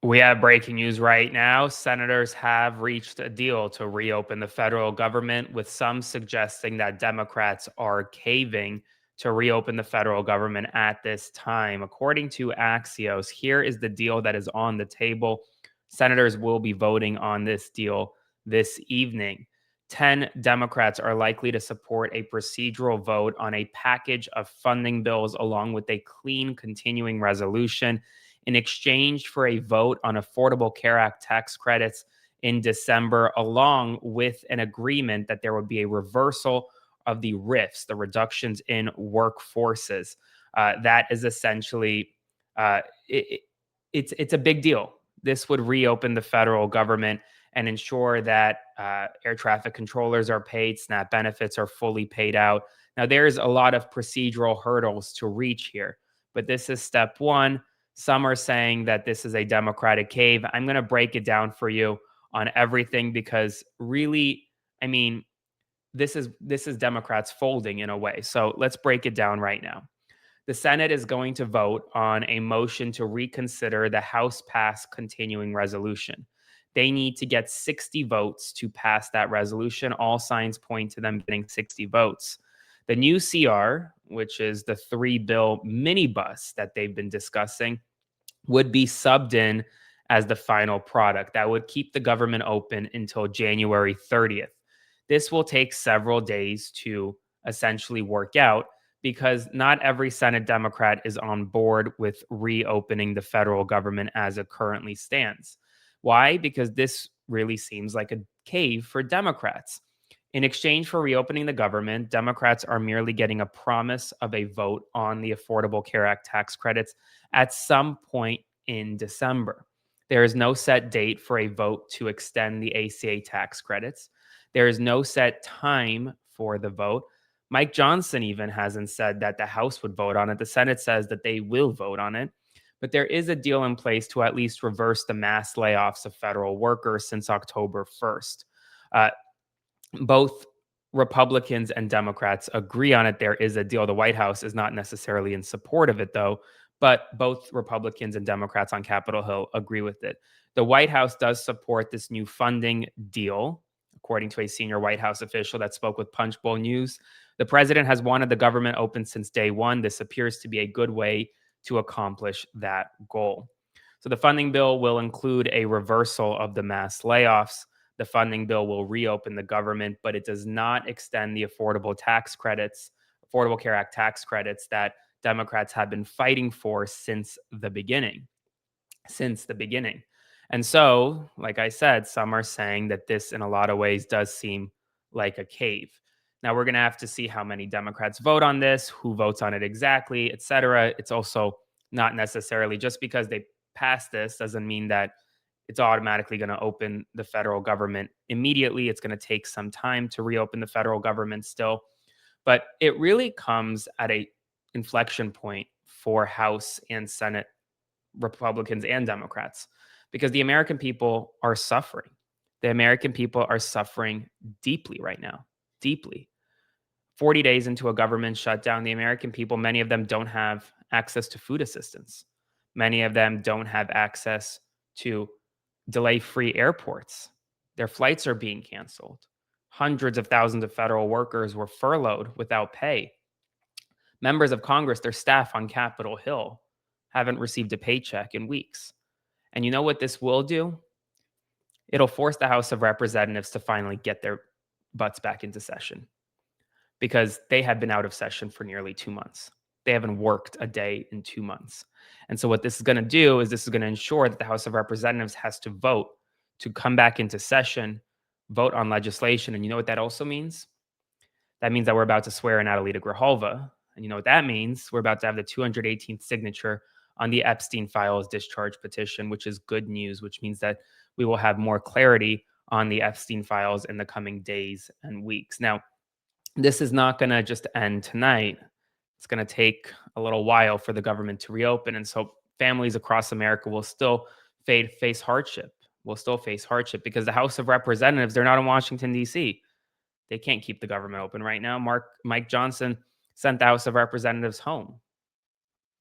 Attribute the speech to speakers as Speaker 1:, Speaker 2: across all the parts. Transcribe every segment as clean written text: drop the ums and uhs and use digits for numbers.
Speaker 1: We have breaking news right now. Senators have reached a deal to reopen the federal government, with some suggesting that Democrats are caving to reopen the federal government at this time. According to Axios, here is the deal that is on the table. Senators will be voting on this deal this evening. 10 Democrats are likely to support a procedural vote on a package of funding bills along with a clean continuing resolution in exchange for a vote on Affordable Care Act tax credits in December, along with an agreement that there would be a reversal of the RIFs, the reductions in workforces. That is essentially uh, it, it's a big deal. This would reopen the federal government and ensure that air traffic controllers are paid, SNAP benefits are fully paid out. Now, there's a lot of procedural hurdles to reach here, but this is step one. Some are saying that this is a Democratic cave. I'm going to break it down for you on everything because really, I mean, this is Democrats folding in a way. So let's break it down right now. The Senate is going to vote on a motion to reconsider the House passed continuing resolution. They need to get 60 votes to pass that resolution. All signs point to them getting 60 votes. The new CR, which is the 3 bill minibus that they've been discussing, would be subbed in as the final product. That would keep the government open until January 30th. This will take several days to essentially work out because not every Senate Democrat is on board with reopening the federal government as it currently stands. Why? Because this really seems like a cave for Democrats. In exchange for reopening the government, Democrats are merely getting a promise of a vote on the Affordable Care Act tax credits at some point in December. There is no set date for a vote to extend the ACA tax credits. There is no set time for the vote. Mike Johnson even hasn't said that the House would vote on it. The Senate says that they will vote on it. But there is a deal in place to at least reverse the mass layoffs of federal workers since October 1st. Uh, Both Republicans and Democrats agree on it. There is a deal. The White House is not necessarily in support of it, though, but both Republicans and Democrats on Capitol Hill agree with it. The White House does support this new funding deal, according to a senior White House official that spoke with Punchbowl News. The president has wanted the government open since day one. This appears to be a good way to accomplish that goal. So the funding bill will include a reversal of the mass layoffs. The funding bill will reopen the government, but it does not extend the Affordable Care Act tax credits that Democrats have been fighting for since the beginning. Since the beginning. And so, like I said, some are saying that this, in a lot of ways, does seem like a cave. Now, we're going to have to see how many Democrats vote on this, who votes on it exactly, et cetera. It's also not necessarily just because they pass this doesn't mean that it's automatically going to open the federal government immediately. It's going to take some time to reopen the federal government still. But it really comes at a inflection point for House and Senate Republicans and Democrats because the American people are suffering. The American people are suffering deeply right now, deeply. 40 days into a government shutdown, the American people, many of them don't have access to food assistance. Many of them don't have access to delay free airports. Their flights are being canceled. Hundreds of thousands of federal workers were furloughed without pay. Members of Congress, their staff on Capitol Hill, haven't received a paycheck in weeks. And you know what this will do? It'll force the House of Representatives to finally get their butts back into session because they have been out of session for nearly 2 months. They haven't worked a day in 2 months. And so, what this is going to do is this is going to ensure that the House of Representatives has to vote to come back into session, vote on legislation. And you know what that also means? That means that we're about to swear in Adelita Grijalva. And you know what that means? We're about to have the 218th signature on the Epstein Files discharge petition, which is good news, which means that we will have more clarity on the Epstein Files in the coming days and weeks. Now, this is not going to just end tonight. It's going to take a little while for the government to reopen. And so families across America will still face hardship. Will still face hardship because the House of Representatives, they're not in Washington, D.C. They can't keep the government open right now. Mike Johnson sent the House of Representatives home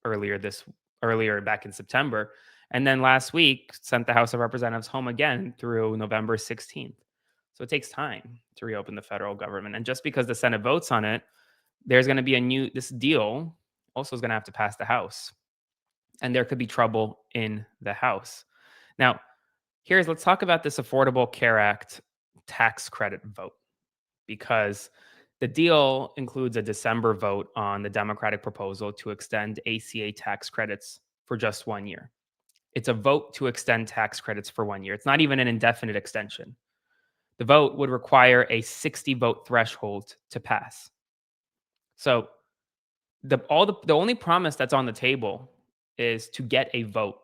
Speaker 1: earlier back in September. And then last week sent the House of Representatives home again through November 16th. So it takes time to reopen the federal government. And just because the Senate votes on it, there's going to be this deal also is going to have to pass the House. And there could be trouble in the House. Now, let's talk about this Affordable Care Act tax credit vote, because the deal includes a December vote on the Democratic proposal to extend ACA tax credits for just 1 year. It's a vote to extend tax credits for 1 year. It's not even an indefinite extension. The vote would require a 60 vote threshold to pass. So the only promise that's on the table is to get a vote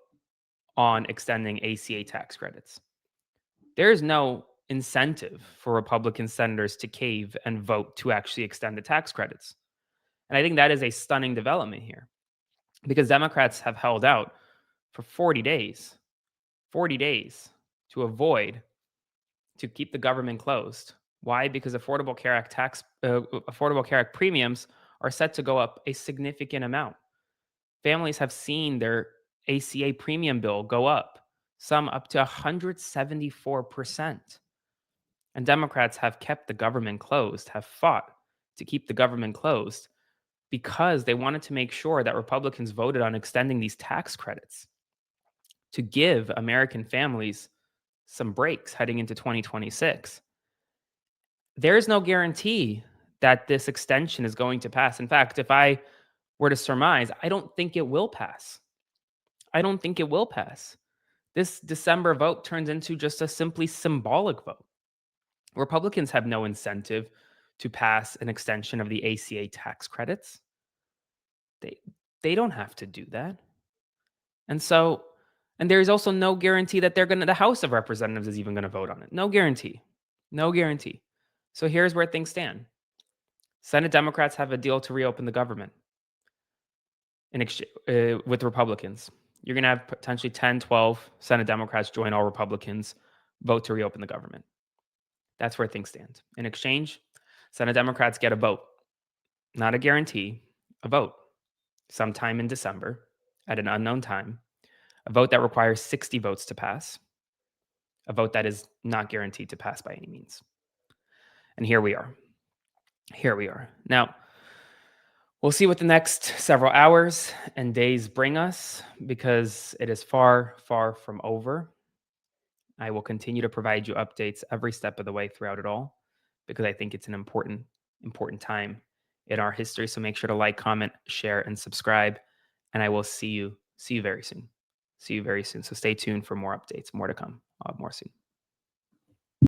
Speaker 1: on extending ACA tax credits. There is no incentive for Republican senators to cave and vote to actually extend the tax credits. And I think that is a stunning development here, because Democrats have held out for 40 days to keep the government closed. Why? Because Affordable Care Act premiums are set to go up a significant amount. Families have seen their ACA premium bill go up, some up to 174%. And Democrats have kept the government closed, have fought to keep the government closed, because they wanted to make sure that Republicans voted on extending these tax credits to give American families some breaks heading into 2026. There is no guarantee that this extension is going to pass. In fact, if I were to surmise, I don't think it will pass. I don't think it will pass. This December vote turns into just a simply symbolic vote. Republicans have no incentive to pass an extension of the ACA tax credits. They they don't have to do that. And so, and there's also no guarantee that the House of Representatives is even going to vote on it. No guarantee. No guarantee. So here's where things stand. Senate Democrats have a deal to reopen the government with Republicans. You're going to have potentially 10, 12 Senate Democrats join all Republicans, vote to reopen the government. That's where things stand. In exchange, Senate Democrats get a vote, not a guarantee, a vote sometime in December at an unknown time, a vote that requires 60 votes to pass, a vote that is not guaranteed to pass by any means. And here we are. Here we are. Now, we'll see what the next several hours and days bring us, because it is far, far from over. I will continue to provide you updates every step of the way throughout it all, because I think it's an important time in our history. So make sure to like, comment, share, and subscribe. And I will see you very soon. See you very soon. So stay tuned for more updates, more to come, more soon.